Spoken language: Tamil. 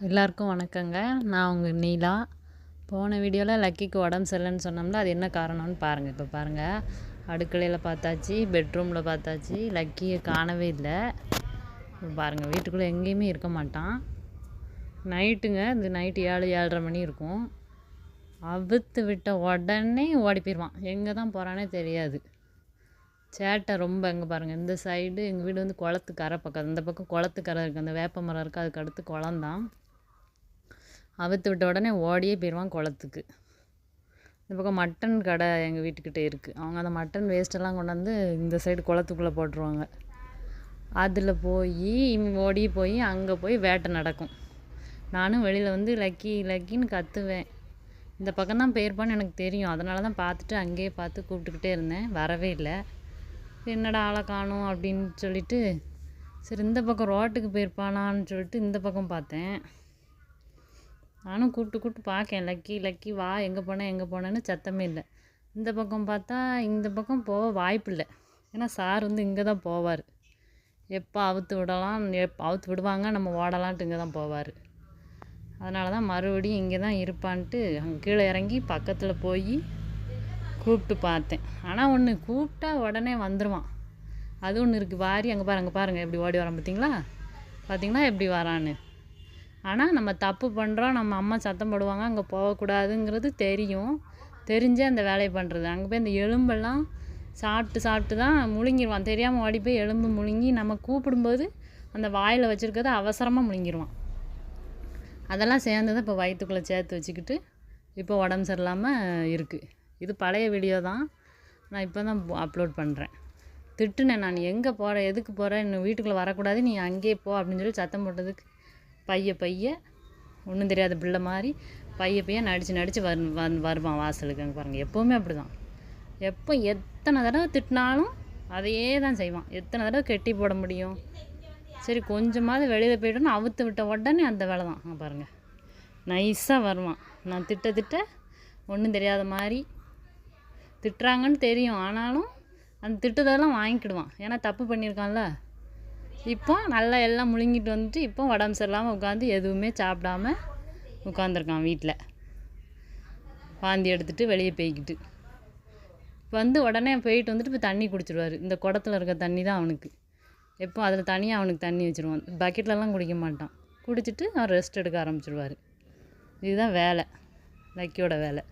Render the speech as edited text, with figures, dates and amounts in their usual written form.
எல்லாருக்கும் வணக்கங்க. நான் உங்கள் நீலா. போன வீடியோவில் லக்கிக்கு உடம்பு சரியில்லைன்னு சொன்னோம்ல, அது என்ன காரணம்னு பாருங்கள். இப்போ பாருங்கள், அடுக்கலையில் பார்த்தாச்சு, பெட்ரூமில் பார்த்தாச்சு, லக்கியை காணவே இல்லை. பாருங்கள், வீட்டுக்குள்ளே எங்கேயுமே இருக்க மாட்டான். நைட்டுங்க, இந்த நைட்டு 7-7:30 மணி இருக்கும். அவுத்து விட்ட உடனே ஓடி போயிடுவான். எங்கே தான் போகிறானே தெரியாது. சேட்டை ரொம்ப. எங்கே பாருங்கள், இந்த சைடு எங்கள் வீடு வந்து குளத்துக்கரை பக்கம், இந்த பக்கம் குளத்துக்கரை இருக்குது, அந்த வேப்ப மரம் இருக்குது, அதுக்கு அடுத்து குளம்தான். அவுத்து விட்ட உடனே ஓடியே போயிடுவான் குளத்துக்கு. இந்த பக்கம் மட்டன் கடை எங்கள் வீட்டுக்கிட்டே இருக்குது. அவங்க அந்த மட்டன் வேஸ்ட்டெல்லாம் கொண்டாந்து இந்த சைடு குளத்துக்குள்ளே போட்டுருவாங்க. அதில் போய் ஓடி போய் அங்கே போய் வேட்டை நடக்கும். நானும் வெளியில் வந்து லக்கி லக்கின்னு கத்துவேன். இந்த பக்கம் தான் போயிருப்பான்னு எனக்கு தெரியும். அதனால தான் பார்த்துட்டு அங்கேயே பார்த்து கூப்பிட்டுக்கிட்டே இருந்தேன். வரவே இல்லை. என்னடா ஆளை காணும் அப்படின்னு சொல்லிட்டு, சரி இந்த பக்கம் ரோட்டுக்கு போயிருப்பானான்னு சொல்லிட்டு இந்த பக்கம் பார்த்தேன். நானும் கூப்பிட்டு பார்க்கேன், லக்கி லக்கி வா, எங்கே போனேன்னு சத்தமே இல்லை. இந்த பக்கம் பார்த்தா இந்த பக்கம் போக வாய்ப்பு இல்லை. ஏன்னா சார் வந்து இங்கே தான் போவார். எப்போ அவுத்து விடலாம், அவுத்து விடுவாங்க, நம்ம ஓடலான்ட்டு இங்கே தான் போவார். அதனால தான் மறுபடியும் இங்கே தான் இருப்பான்ட்டு அங்கே கீழே இறங்கி பக்கத்தில் போய் கூப்பிட்டு பார்த்தேன். ஆனால் ஒன்று, கூப்பிட்டா உடனே வந்துடுவான். அது ஒன்று இருக்குது. வாரி அங்கே பாருங்கள் எப்படி ஓடி வரான். பார்த்தீங்களா எப்படி வரான்னு. ஆனால் நம்ம தப்பு பண்ணுறோம், நம்ம அம்மா சத்தம் போடுவாங்க, அங்கே போகக்கூடாதுங்கிறது தெரியும். தெரிஞ்சே அந்த வேலையை பண்ணுறது. அங்கே போய் இந்த எலும்பெல்லாம் சாப்பிட்டு தான் முழுங்கிடுவான். தெரியாமல் ஓடி போய் எலும்பு முழுங்கி நம்ம கூப்பிடும்போது அந்த வாயில் வச்சுருக்கிறத அவசரமாக முழுங்கிடுவான். அதெல்லாம் சேர்ந்து தான் இப்போ வயிற்றுக்குள்ளே சேர்த்து வச்சுக்கிட்டு இப்போ உடம்பு சரியில்லாமல் இருக்குது. இது பழைய வீடியோ தான், நான் இப்போ தான் அப்லோட் பண்ணுறேன். திட்டுனேன் நான், எங்கே போகிற, எதுக்கு போகிற, இன்னும் வீட்டுக்குள்ளே வரக்கூடாது, நீ அங்கேயே போ அப்படின்னு சொல்லி சத்தம் போட்டதுக்கு பைய ஒன்றும் தெரியாத பிள்ளை மாதிரி பைய நடித்து வருவான் வாசலுக்கு. அங்கே பாருங்கள், எப்போவுமே அப்படி தான். எத்தனை தடவை திட்டினாலும் அதையே தான் செய்வான். எத்தனை தடவை கெட்டி போட முடியும். சரி கொஞ்சமாவது வெளியில் போய்ட்டோன்னு அவுத்து விட்ட உடனே அந்த வேலை தான். அங்கே பாருங்கள், நைஸாக வருவான். நான் திட்ட ஒன்றும் தெரியாத மாதிரி திட்டுறாங்கன்னு தெரியும், ஆனாலும் அந்த திட்டுதெல்லாம் வாங்கிக்கிடுவான். ஏன்னா தப்பு பண்ணியிருக்கான்ல. இப்போ நல்லா எல்லாம் முழுங்கிட்டு வந்துட்டு இப்போ உடம்பு சரியில்லாமல் உட்காந்து எதுவுமே சாப்பிடாம உட்காந்துருக்கான் வீட்டில். வாந்தி எடுத்துகிட்டு வெளியே போய்கிட்டு வந்து உடனே போயிட்டு வந்துட்டு இப்போ தண்ணி குடிச்சிடுவார். இந்த குடத்துல இருக்க தண்ணி தான் அவனுக்கு. எப்போ அதில் தனியாக அவனுக்கு தண்ணி வச்சுருவான். பக்கெட்லலாம் குடிக்க மாட்டான். குடிச்சிட்டு அவர் ரெஸ்ட் எடுக்க ஆரம்பிச்சிடுவார். இதுதான் வேலை, லக்கியோட வேலை.